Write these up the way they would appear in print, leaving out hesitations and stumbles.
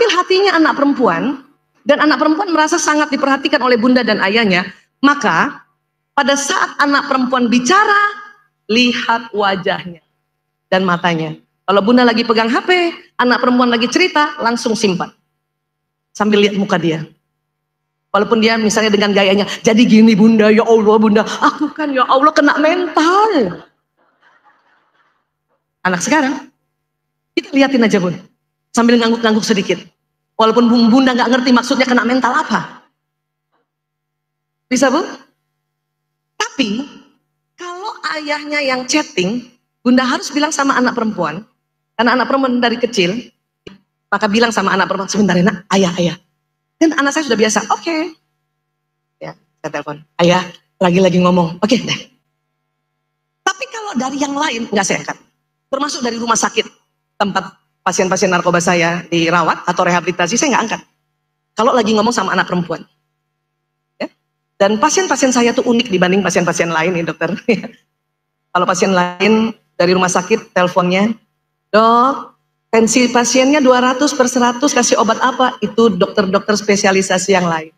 ambil hatinya anak perempuan, dan anak perempuan merasa sangat diperhatikan oleh bunda dan ayahnya, maka pada saat anak perempuan bicara, lihat wajahnya dan matanya. Kalau bunda lagi pegang HP, anak perempuan lagi cerita, langsung simpan. Sambil lihat muka dia. Walaupun dia misalnya dengan gayanya, jadi gini bunda, ya Allah bunda, aku kan ya Allah kena mental. Anak sekarang, kita liatin aja bun, sambil ngangguk-ngangguk sedikit. Walaupun bunda nggak ngerti maksudnya kena mental apa. Bisa bu? Tapi, kalau ayahnya yang chatting, bunda harus bilang sama anak perempuan, karena anak perempuan dari kecil, maka bilang sama anak perempuan, sebentar ya nak, ayah. Dan anak saya sudah biasa, oke. Ya, saya telepon, ayah lagi ngomong, oke deh. Tapi kalau dari yang lain, nggak saya angkat. Termasuk dari rumah sakit, tempat pasien-pasien narkoba saya dirawat atau rehabilitasi, saya nggak angkat. Kalau lagi ngomong sama anak perempuan. Ya. Dan pasien-pasien saya tuh unik dibanding pasien-pasien lain nih dokter. Kalau pasien lain dari rumah sakit, teleponnya, dok, tensi pasiennya 200/100, kasih obat apa? Itu dokter-dokter spesialisasi yang lain.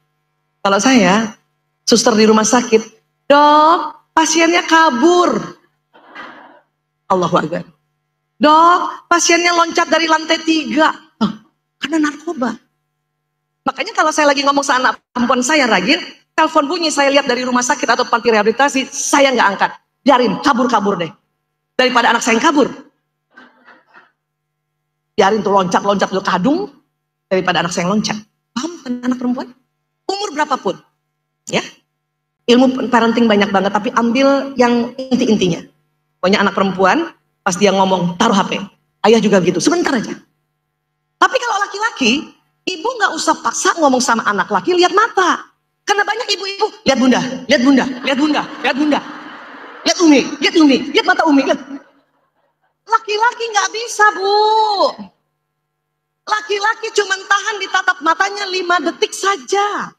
Kalau saya, suster di rumah sakit, dok, pasiennya kabur. Allahu Akbar. Dok, pasiennya loncat dari lantai 3. Oh, karena narkoba. Makanya kalau saya lagi ngomong sama anak perempuan saya rajin, telepon bunyi, saya lihat dari rumah sakit atau panti rehabilitasi, saya nggak angkat. Biarin, kabur deh. Daripada anak saya yang kabur. Biarin tuh loncat tuh kadung, daripada anak saya yang loncat. Paham kan anak perempuan? Umur berapapun, ya. Ilmu parenting banyak banget, tapi ambil yang inti-intinya. Pokoknya anak perempuan, pas dia ngomong, taruh HP. Ayah juga begitu, sebentar aja. Tapi kalau laki-laki, ibu nggak usah paksa ngomong sama anak laki, lihat mata. Karena banyak ibu-ibu, lihat bunda, lihat Umi, lihat mata Umi. Lihat. Laki-laki nggak bisa bu. Laki-laki cuma tahan ditatap matanya 5 detik saja.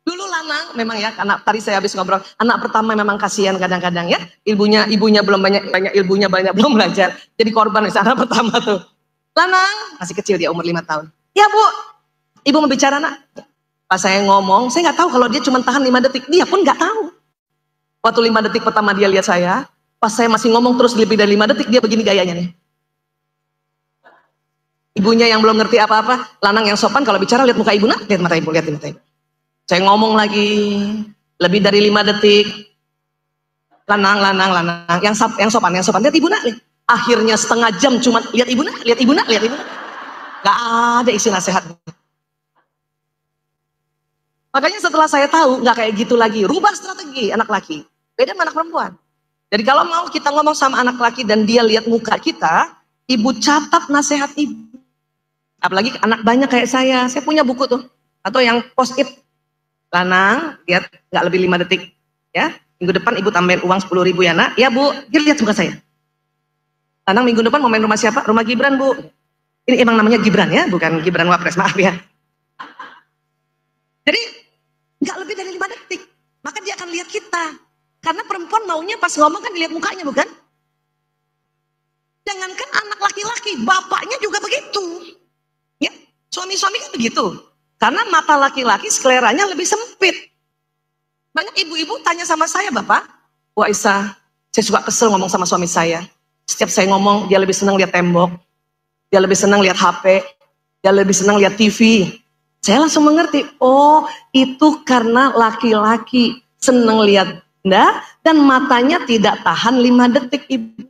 Dulu Lanang memang ya, karena tadi saya habis ngobrol, anak pertama memang kasihan kadang-kadang ya, ibunya belum banyak ilmunya, belum belajar, jadi korban anak pertama tuh. Lanang masih kecil, dia umur 5 tahun. Ya bu, ibu mau bicara nak. Pas saya ngomong, saya nggak tahu kalau dia cuma tahan 5 detik, dia pun nggak tahu. Waktu 5 detik pertama dia lihat saya, pas saya masih ngomong terus lebih dari 5 detik, dia begini gayanya nih. Ibunya yang belum ngerti apa-apa, Lanang yang sopan kalau bicara lihat muka ibu nak, lihat mata ibu, lihat mata ibu. Saya ngomong lagi lebih dari 5 detik. Lanang, yang sopan, lihat ibu nak. Akhirnya setengah jam cuma lihat ibu nak. Gak ada isi nasihat. Makanya setelah saya tahu nggak kayak gitu lagi, rubah strategi anak laki. Beda sama anak perempuan. Jadi kalau mau kita ngomong sama anak laki dan dia lihat muka kita, ibu catat nasihat ibu. Apalagi anak banyak kayak saya punya buku tuh, atau yang post-it. Lanang, lihat nggak lebih 5 detik, ya. Minggu depan ibu tambahin uang 10.000 ya nak. Ya bu, dia lihat muka saya. Lanang minggu depan mau main rumah siapa? Rumah Gibran bu. Ini emang namanya Gibran ya, bukan Gibran Wapres, maaf ya. Jadi nggak lebih dari 5 detik, maka dia akan lihat kita. Karena perempuan maunya pas ngomong kan dilihat mukanya, bukan? Jangankan anak laki-laki, bapaknya juga begitu. Ya, suami-suami kan begitu. Karena mata laki-laki skleranya lebih sempit. Banyak ibu-ibu tanya sama saya, Bapak, Wah Isa, saya suka kesel ngomong sama suami saya. Setiap saya ngomong, dia lebih senang lihat tembok, dia lebih senang lihat HP, dia lebih senang lihat TV. Saya langsung mengerti, oh itu karena laki-laki senang lihat benda dan matanya tidak tahan 5 detik ibu.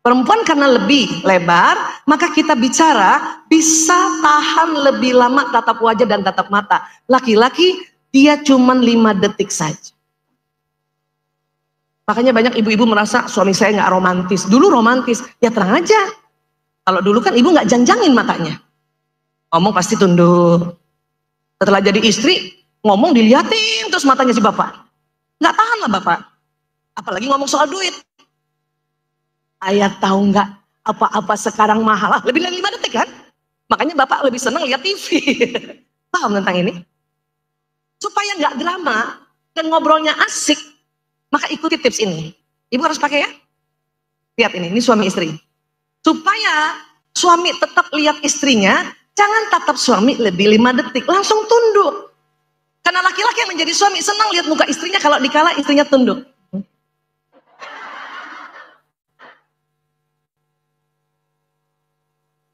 Perempuan karena lebih lebar, maka kita bicara bisa tahan lebih lama tatap wajah dan tatap mata. Laki-laki dia cuma 5 detik saja. Makanya banyak ibu-ibu merasa suami saya nggak romantis. Dulu romantis, ya terang aja. Kalau dulu kan ibu nggak janjangin matanya. Ngomong pasti tunduk. Setelah jadi istri, ngomong dilihatin terus matanya si bapak. Nggak tahan lah bapak. Apalagi ngomong soal duit. Ayah tahu nggak apa-apa sekarang mahal, lebih dari 5 detik kan? Makanya bapak lebih senang lihat TV. Paham tentang ini? Supaya nggak drama dan ngobrolnya asik, maka ikuti tips ini. Ibu harus pakai ya. Lihat ini suami istri. Supaya suami tetap lihat istrinya, jangan tatap suami lebih 5 detik, langsung tunduk. Karena laki-laki yang menjadi suami senang lihat muka istrinya kalau dikala istrinya tunduk.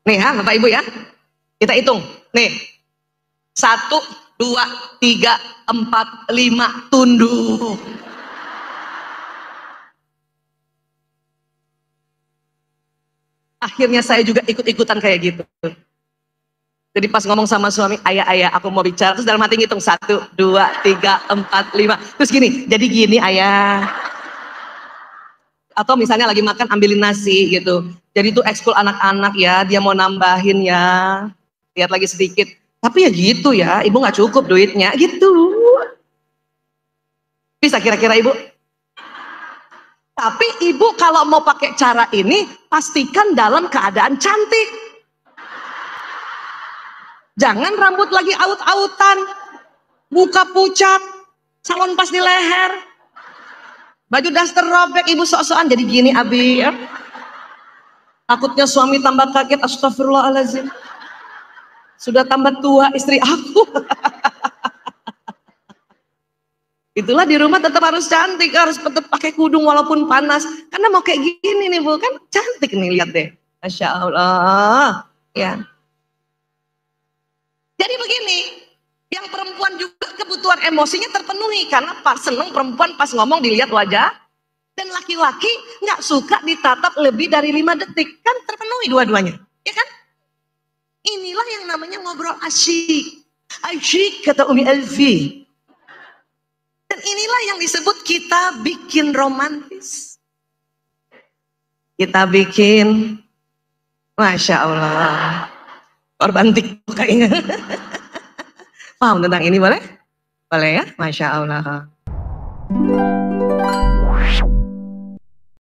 Nih ya, Bapak Ibu ya, kita hitung. Nih, 1, 2, 3, 4, 5, tunduk. Akhirnya saya juga ikut-ikutan kayak gitu. Jadi pas ngomong sama suami, ayah, aku mau bicara. Terus dalam hati ngitung, 1, 2, 3, 4, 5. Terus gini, jadi gini ayah. Atau misalnya lagi makan ambilin nasi gitu. Jadi itu ekskul anak-anak ya, dia mau nambahin ya. Lihat lagi sedikit. Tapi ya gitu ya, ibu gak cukup duitnya gitu. Bisa kira-kira ibu? Tapi ibu kalau mau pakai cara ini, pastikan dalam keadaan cantik. Jangan rambut lagi aut-autan, muka pucat, salon pas di leher, baju daster robek, ibu sok-sokan jadi gini abi. Takutnya suami tambah kaget, astagfirullahaladzim. Sudah tambah tua istri aku. Itulah di rumah tetap harus cantik, harus tetap pakai kudung walaupun panas. Karena mau kayak gini nih bu, kan cantik nih, lihat deh. Masya Allah. Ya. Jadi begini, yang perempuan juga kebutuhan emosinya terpenuhi. Karena pas seneng perempuan pas ngomong dilihat wajah. Dan laki-laki nggak suka ditatap lebih dari 5 detik. Kan terpenuhi dua-duanya. Ya kan? Inilah yang namanya ngobrol asyik. Asyik kata Umi Elvi. Dan inilah yang disebut kita bikin romantis. Kita bikin, Masya Allah, korban TikTok kayaknya. Paham tentang ini boleh? Boleh ya? Masya Allah.